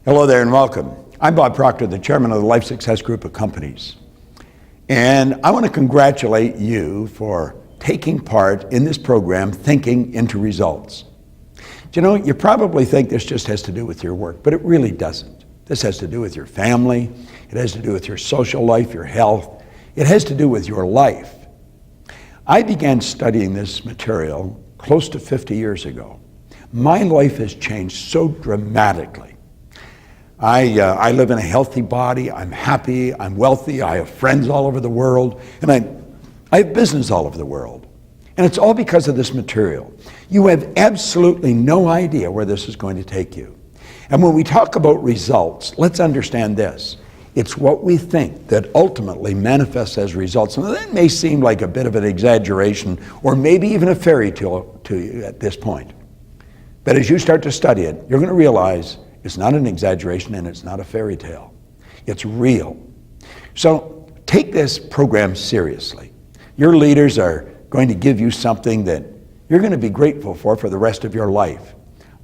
Hello there and welcome. I'm Bob Proctor, the chairman of the Life Success Group of Companies. And I want to congratulate you for taking part in this program, Thinking into Results. You know, you probably think this just has to do with your work, but it really doesn't. This has to do with your family. It has to do with your social life, your health. It has to do with your life. I began studying this material close to 50 years ago. My life has changed so dramatically. I live in a healthy body, I'm happy, I'm wealthy, I have friends all over the world, and I have business all over the world. And it's all because of this material. You have absolutely no idea where this is going to take you. And when we talk about results, let's understand this. It's what we think that ultimately manifests as results. And that may seem like a bit of an exaggeration or maybe even a fairy tale to you at this point. But as you start to study it, you're going to realize it's not an exaggeration and it's not a fairy tale. It's real. So take this program seriously. Your leaders are going to give you something that you're going to be grateful for the rest of your life.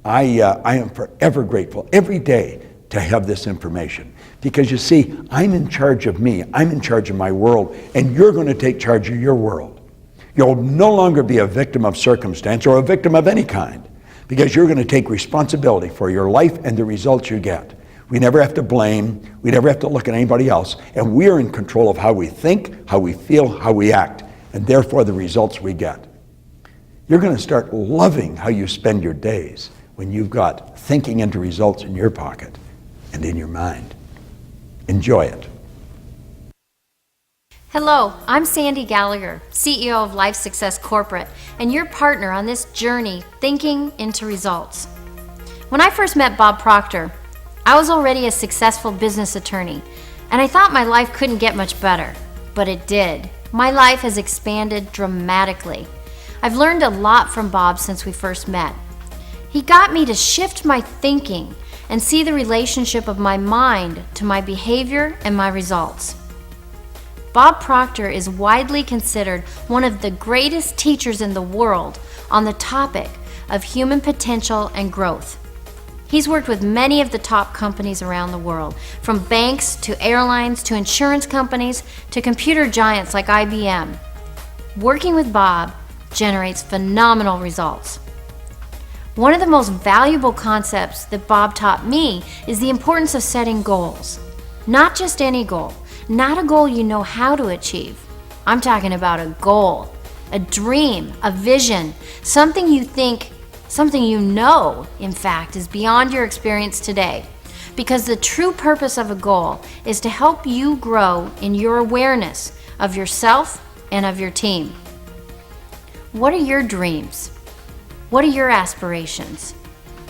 I am forever grateful every day to have this information. Because you see, I'm in charge of me, I'm in charge of my world, and you're going to take charge of your world. You'll no longer be a victim of circumstance or a victim of any kind, because you're going to take responsibility for your life and the results you get. We never have to blame, we never have to look at anybody else, and we are in control of how we think, how we feel, how we act, and therefore the results we get. You're going to start loving how you spend your days when you've got thinking into results in your pocket and in your mind. Enjoy it. Hello, I'm Sandy Gallagher, CEO of Life Success Corporate, and your partner on this journey, Thinking into Results. When I first met Bob Proctor, I was already a successful business attorney, and I thought my life couldn't get much better, but it did. My life has expanded dramatically. I've learned a lot from Bob since we first met. He got me to shift my thinking and see the relationship of my mind to my behavior and my results. Bob Proctor is widely considered one of the greatest teachers in the world on the topic of human potential and growth. He's worked with many of the top companies around the world, from banks to airlines to insurance companies to computer giants like IBM. Working with Bob generates phenomenal results. One of the most valuable concepts that Bob taught me is the importance of setting goals. Not just any goal, not a goal you know how to achieve. I'm talking about a goal, a dream, a vision, something you think, something you know, in fact, is beyond your experience today. Because the true purpose of a goal is to help you grow in your awareness of yourself and of your team. What are your dreams? What are your aspirations?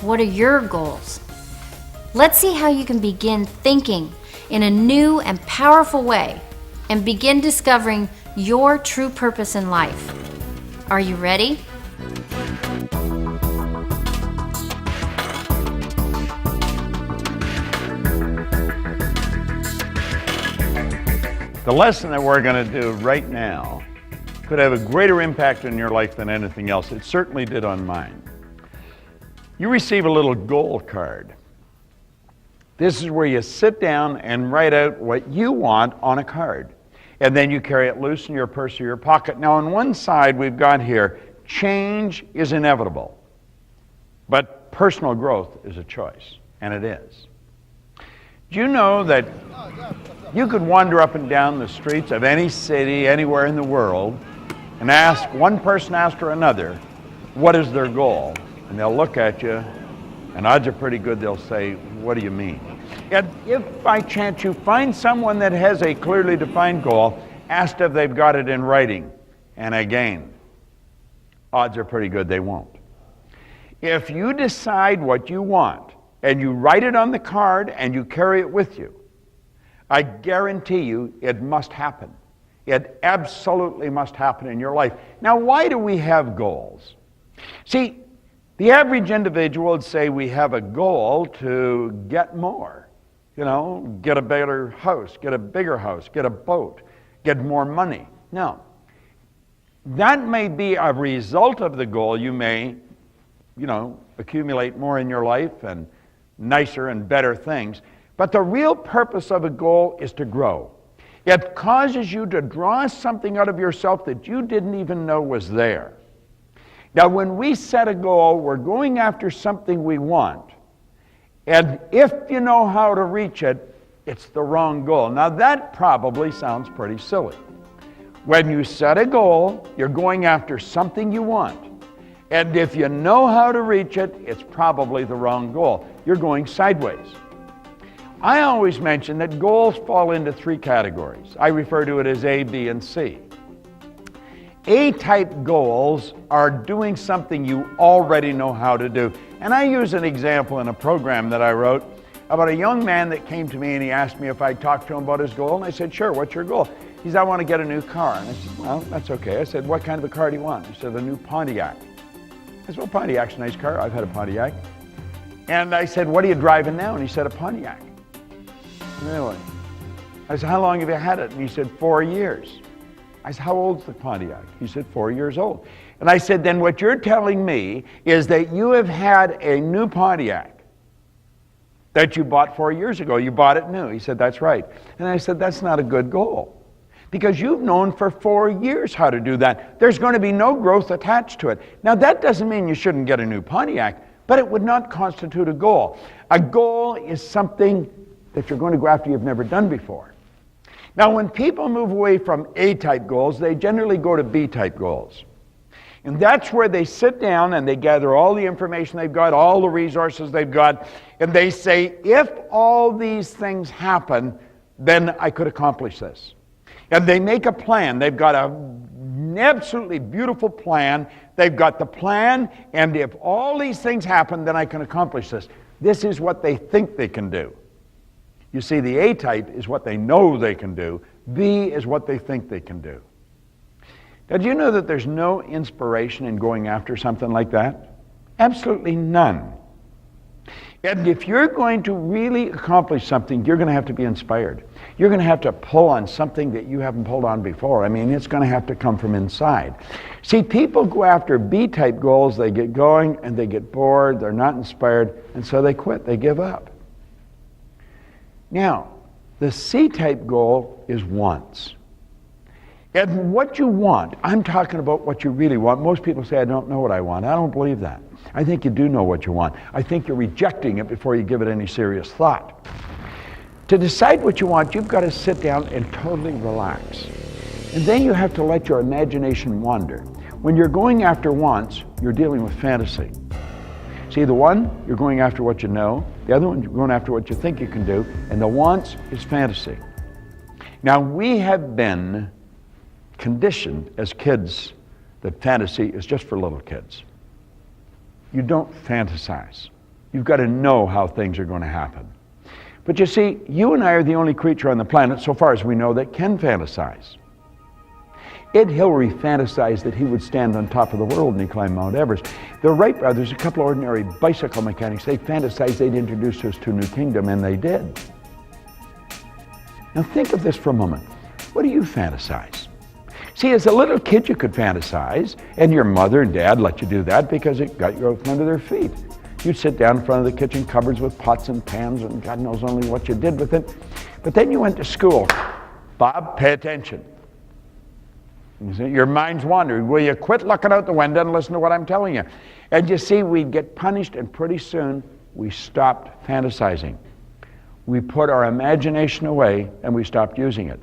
What are your goals? Let's see how you can begin thinking in a new and powerful way and begin discovering your true purpose in life. Are you ready? The lesson that we're going to do right now could have a greater impact on your life than anything else. It certainly did on mine. You receive a little goal card. This is where you sit down and write out what you want on a card. And then you carry it loose in your purse or your pocket. Now on one side we've got here, change is inevitable, but personal growth is a choice, and it is. Do you know that you could wander up and down the streets of any city, anywhere in the world, and ask one person after another, what is their goal? And they'll look at you, and odds are pretty good they'll say, what do you mean? And if by chance you find someone that has a clearly defined goal, ask if they've got it in writing. And again, odds are pretty good they won't. If you decide what you want, and you write it on the card and you carry it with you, I guarantee you it must happen. It absolutely must happen in your life. Now, why do we have goals? See, the average individual would say we have a goal to get more. You know, get a better house, get a bigger house, get a boat, get more money. No. That may be a result of the goal. You may, accumulate more in your life and nicer and better things. But the real purpose of a goal is to grow. It causes you to draw something out of yourself that you didn't even know was there. Now, when we set a goal, we're going after something we want. And if you know how to reach it, it's the wrong goal. Now, that probably sounds pretty silly. When you set a goal, you're going after something you want. And if you know how to reach it, it's probably the wrong goal. You're going sideways. I always mention that goals fall into three categories. I refer to it as A, B, and C. A-type goals are doing something you already know how to do. And I use an example in a program that I wrote about a young man that came to me and he asked me if I'd talk to him about his goal. And I said, sure, what's your goal? He said, I want to get a new car. And I said, well, that's okay. I said, what kind of a car do you want? He said, a new Pontiac. I said, well, Pontiac's a nice car. I've had a Pontiac. And I said, what are you driving now? And he said, a Pontiac. Really? I said, how long have you had it? And he said, 4 years. I said, how old's the Pontiac? He said, 4 years old. And I said, then what you're telling me is that you have had a new Pontiac that you bought 4 years ago. You bought it new. He said, that's right. And I said, that's not a good goal, because you've known for 4 years how to do that. There's going to be no growth attached to it. Now, that doesn't mean you shouldn't get a new Pontiac, but it would not constitute a goal. A goal is something that you're going to go after you've never done before. Now, when people move away from A-type goals, they generally go to B-type goals. And that's where they sit down and they gather all the information they've got, all the resources they've got, and they say, if all these things happen, then I could accomplish this. And they make a plan. They've got an absolutely beautiful plan. They've got the plan, and if all these things happen, then I can accomplish this. This is what they think they can do. You see, the A-type is what they know they can do. B is what they think they can do. Now, do you know that there's no inspiration in going after something like that? Absolutely none. And if you're going to really accomplish something, you're going to have to be inspired. You're going to have to pull on something that you haven't pulled on before. I mean, it's going to have to come from inside. See, people go after B-type goals, they get going, and they get bored, they're not inspired, and so they quit, they give up. Now, the C-type goal is wants. And what you want, I'm talking about what you really want. Most people say, I don't know what I want. I don't believe that. I think you do know what you want. I think you're rejecting it before you give it any serious thought. To decide what you want, you've got to sit down and totally relax. And then you have to let your imagination wander. When you're going after wants, you're dealing with fantasy. See, the one, you're going after what you know. The other one, you're going after what you think you can do. And the wants is fantasy. Now, we have been conditioned as kids that fantasy is just for little kids. You don't fantasize. You've got to know how things are going to happen. But you see, you and I are the only creature on the planet, so far as we know, that can fantasize. Ed Hillary fantasized that he would stand on top of the world and he climbed Mount Everest. The Wright brothers, a couple of ordinary bicycle mechanics, they fantasized they'd introduce us to a new kingdom, and they did. Now think of this for a moment. What do you fantasize? See, as a little kid you could fantasize, and your mother and dad let you do that because it got you out from under their feet. You'd sit down in front of the kitchen cupboards with pots and pans, and God knows only what you did with it. But then you went to school. Bob, pay attention. You see, your mind's wandering. Will you quit looking out the window and listen to what I'm telling you? And you see, we'd get punished, and pretty soon we stopped fantasizing. We put our imagination away, and we stopped using it.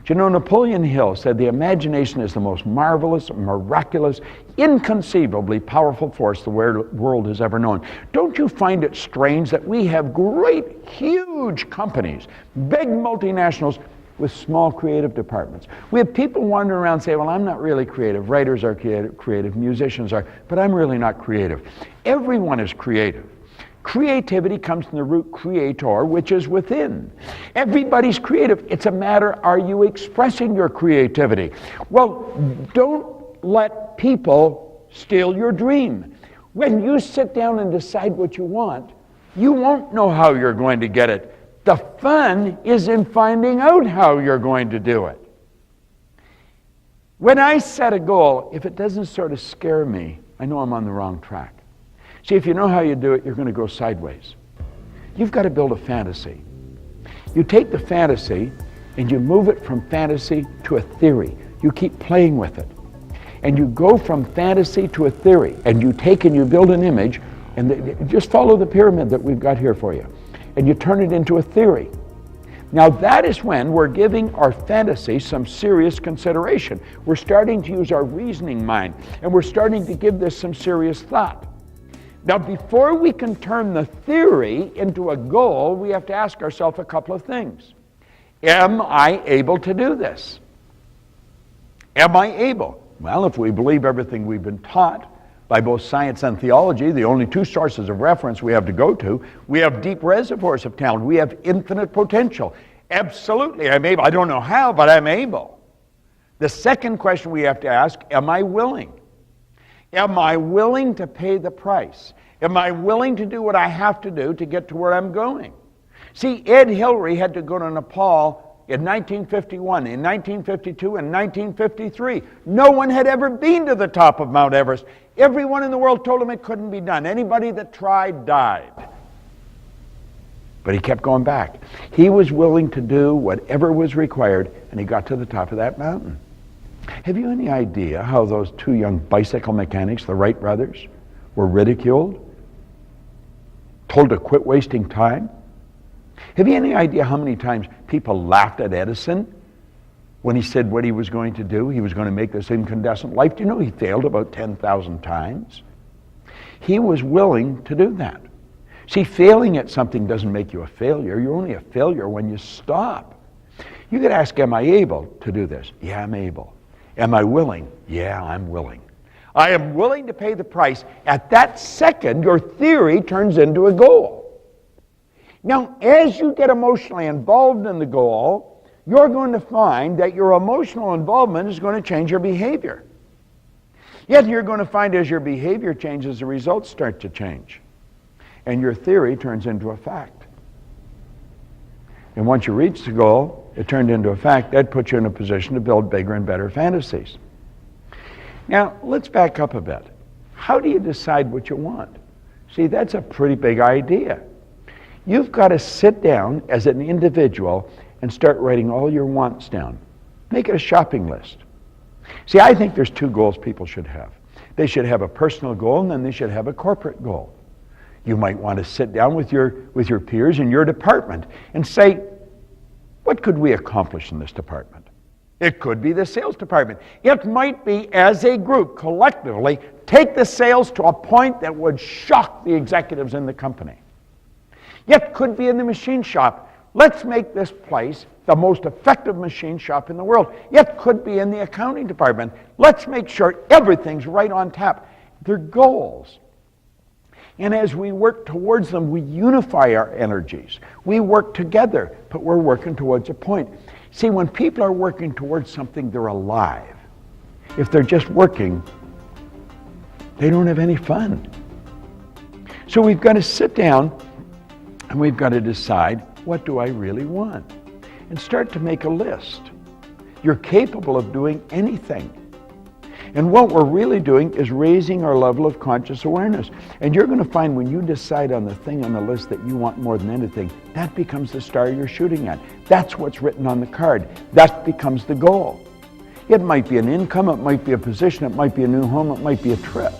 Do you know, Napoleon Hill said the imagination is the most marvelous, miraculous, inconceivably powerful force the world has ever known. Don't you find it strange that we have great, huge companies, big multinationals, with small creative departments? We have people wandering around saying, well, I'm not really creative. Writers are creative, musicians are, but I'm really not creative. Everyone is creative. Creativity comes from the root creator, which is within. Everybody's creative. It's a matter, are you expressing your creativity? Well, don't let people steal your dream. When you sit down and decide what you want, you won't know how you're going to get it. The fun is in finding out how you're going to do it. When I set a goal, if it doesn't sort of scare me, I know I'm on the wrong track. See, if you know how you do it, you're going to go sideways. You've got to build a fantasy. You take the fantasy and you move it from fantasy to a theory. You keep playing with it. And you go from fantasy to a theory, and you take and you build an image, and just follow the pyramid that we've got here for you, and you turn it into a theory. Now that is when we're giving our fantasy some serious consideration. We're starting to use our reasoning mind, and we're starting to give this some serious thought. Now before we can turn the theory into a goal, we have to ask ourselves a couple of things. Am I able to do this? Am I able? Well, if we believe everything we've been taught by both science and theology, the only two sources of reference we have to go to, we have deep reservoirs of talent. We have infinite potential. Absolutely, I'm able. I don't know how, but I'm able. The second question we have to ask, am I willing? Am I willing to pay the price? Am I willing to do what I have to do to get to where I'm going? See, Ed Hillary had to go to Nepal in 1951, in 1952, and 1953. No one had ever been to the top of Mount Everest. Everyone in the world told him it couldn't be done. Anybody that tried died. But he kept going back. He was willing to do whatever was required, and he got to the top of that mountain. Have you any idea how those two young bicycle mechanics, the Wright brothers, were ridiculed? Told to quit wasting time? Have you any idea how many times people laughed at Edison when he said what he was going to do? He was going to make this incandescent light. Do you know he failed about 10,000 times? He was willing to do that. See, failing at something doesn't make you a failure. You're only a failure when you stop. You could ask, am I able to do this? Yeah, I'm able. Am I willing? Yeah, I'm willing. I am willing to pay the price. At that second, your theory turns into a goal. Now, as you get emotionally involved in the goal, you're going to find that your emotional involvement is going to change your behavior. Yet you're going to find as your behavior changes, the results start to change. And your theory turns into a fact. And once you reach the goal, it turned into a fact. That puts you in a position to build bigger and better fantasies. Now, let's back up a bit. How do you decide what you want? See, that's a pretty big idea. You've got to sit down as an individual and start writing all your wants down. Make it a shopping list. See, I think there's two goals people should have. They should have a personal goal, and then they should have a corporate goal. You might want to sit down with your peers in your department and say, what could we accomplish in this department? It could be the sales department. It might be, as a group, collectively, take the sales to a point that would shock the executives in the company. It could be in the machine shop. Let's make this place the most effective machine shop in the world. It could be in the accounting department. Let's make sure everything's right on tap. They're goals. And as we work towards them, we unify our energies. We work together, but we're working towards a point. See, when people are working towards something, they're alive. If they're just working, they don't have any fun. So we've got to sit down and we've got to decide, what do I really want? And start to make a list. You're capable of doing anything. And what we're really doing is raising our level of conscious awareness. And you're going to find when you decide on the thing on the list that you want more than anything, that becomes the star you're shooting at. That's what's written on the card. That becomes the goal. It might be an income, it might be a position, it might be a new home, it might be a trip.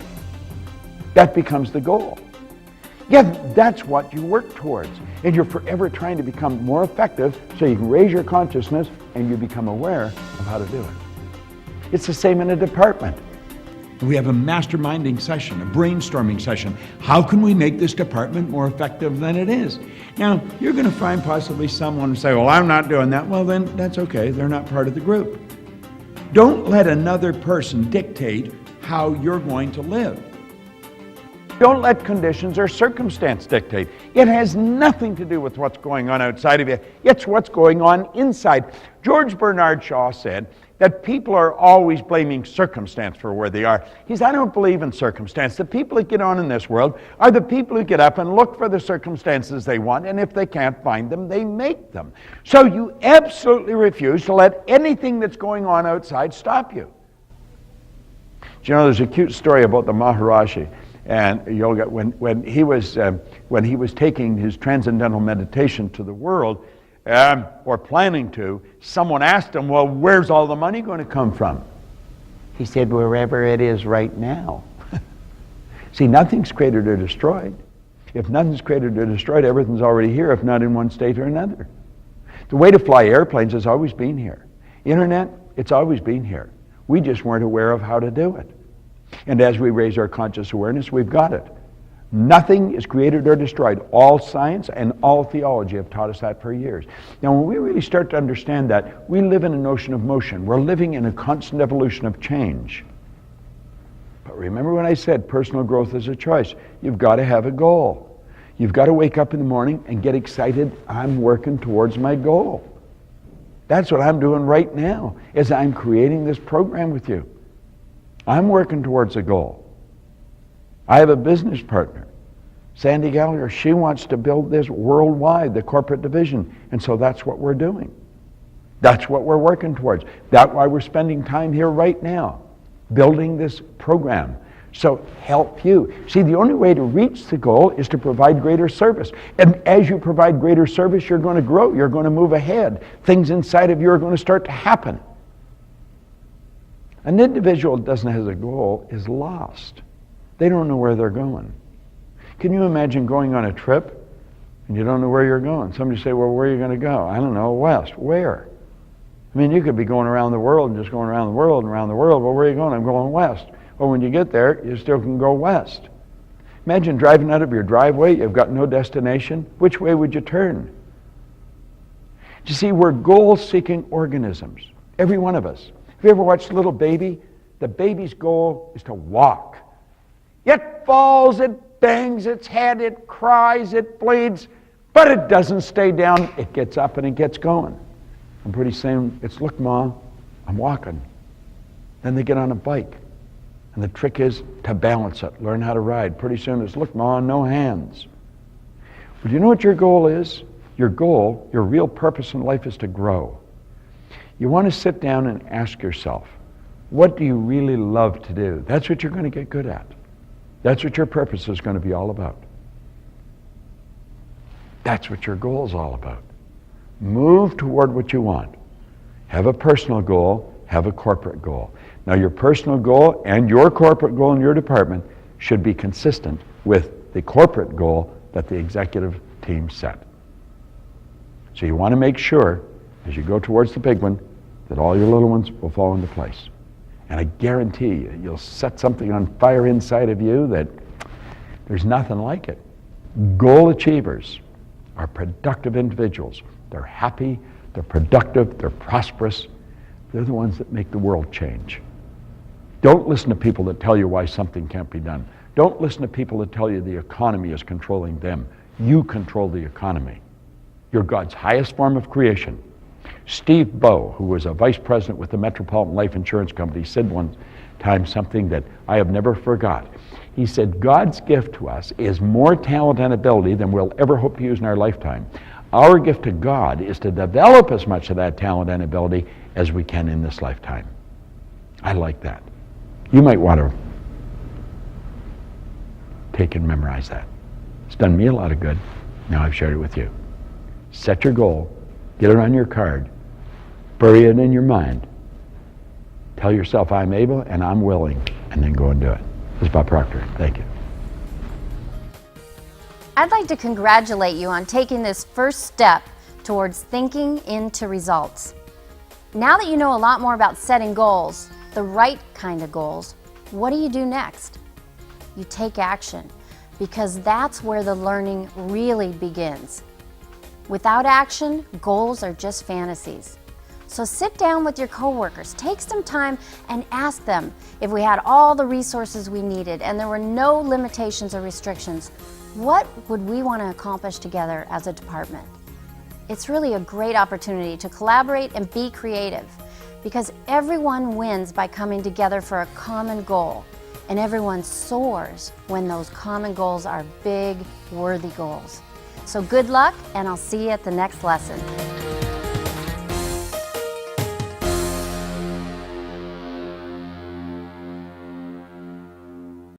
That becomes the goal. Yeah, that's what you work towards. And you're forever trying to become more effective so you can raise your consciousness and you become aware of how to do it. It's the same in a department. We have a masterminding session, a brainstorming session. How can we make this department more effective than it is? Now, you're going to find possibly someone say, well, I'm not doing that. Well, then that's okay. They're not part of the group. Don't let another person dictate how you're going to live. Don't let conditions or circumstance dictate. It has nothing to do with what's going on outside of you. It's what's going on inside. George Bernard Shaw said that people are always blaming circumstance for where they are. He said, I don't believe in circumstance. The people that get on in this world are the people who get up and look for the circumstances they want, and if they can't find them, they make them. So you absolutely refuse to let anything that's going on outside stop you. Do you know, there's a cute story about the Maharishi. and yoga, when he was taking his transcendental meditation to the world, or planning to, someone asked him, well, where's all the money going to come from? He said, wherever it is right now. See, nothing's created or destroyed. If nothing's created or destroyed, everything's already here, if not in one state or another. The way to fly airplanes has always been here. Internet, it's always been here. We just weren't aware of how to do it. And as we raise our conscious awareness, we've got it. Nothing is created or destroyed. All science and all theology have taught us that for years. Now, when we really start to understand that, we live in an ocean of motion. We're living in a constant evolution of change. But remember when I said personal growth is a choice. You've got to have a goal. You've got to wake up in the morning and get excited. I'm working towards my goal. That's what I'm doing right now, is I'm creating this program with you. I'm working towards a goal. I have a business partner, Sandy Gallagher. She wants to build this worldwide, the corporate division. And so that's what we're doing. That's what we're working towards. That's why we're spending time here right now, building this program. So help you. See, the only way to reach the goal is to provide greater service. And as you provide greater service, you're going to grow. You're going to move ahead. Things inside of you are going to start to happen. An individual that doesn't have a goal is lost. They don't know where they're going. Can you imagine going on a trip and you don't know where you're going? Somebody say, well, where are you going to go? I don't know, west. Where? I mean, you could be going around the world and just going around the world and around the world. Well, where are you going? I'm going west. Well, when you get there, you still can go west. Imagine driving out of your driveway. You've got no destination. Which way would you turn? You see, we're goal-seeking organisms, every one of us. Have you ever watched a little baby? The baby's goal is to walk. It falls, it bangs its head, it cries, it bleeds, but it doesn't stay down. It gets up and it gets going. And pretty soon it's, look, Ma, I'm walking. Then they get on a bike. And the trick is to balance it, learn how to ride. Pretty soon it's, look, Ma, no hands. But do you know what your goal is? Your goal, your real purpose in life is to grow. You want to sit down and ask yourself, what do you really love to do? That's what you're going to get good at. That's what your purpose is going to be all about. That's what your goal is all about. Move toward what you want. Have a personal goal, have a corporate goal. Now, your personal goal and your corporate goal in your department should be consistent with the corporate goal that the executive team set. So you want to make sure, as you go towards the big one, that all your little ones will fall into place. And I guarantee you, you'll set something on fire inside of you that there's nothing like it. Goal achievers are productive individuals. They're happy, they're productive, they're prosperous. They're the ones that make the world change. Don't listen to people that tell you why something can't be done. Don't listen to people that tell you the economy is controlling them. You control the economy. You're God's highest form of creation. Steve Bowe, who was a vice president with the Metropolitan Life Insurance Company, said one time something that I have never forgot. He said, God's gift to us is more talent and ability than we'll ever hope to use in our lifetime. Our gift to God is to develop as much of that talent and ability as we can in this lifetime. I like that. You might want to take and memorize that. It's done me a lot of good. Now I've shared it with you. Set your goal. Get it on your card. Bury it in your mind. Tell yourself, I'm able and I'm willing, and then go and do it. This is Bob Proctor. Thank you. I'd like to congratulate you on taking this first step towards thinking into results. Now that you know a lot more about setting goals, the right kind of goals, what do you do next? You take action, because that's where the learning really begins. Without action, goals are just fantasies. So sit down with your coworkers, take some time and ask them, if we had all the resources we needed and there were no limitations or restrictions, what would we want to accomplish together as a department? It's really a great opportunity to collaborate and be creative, because everyone wins by coming together for a common goal, and everyone soars when those common goals are big, worthy goals. So good luck, and I'll see you at the next lesson.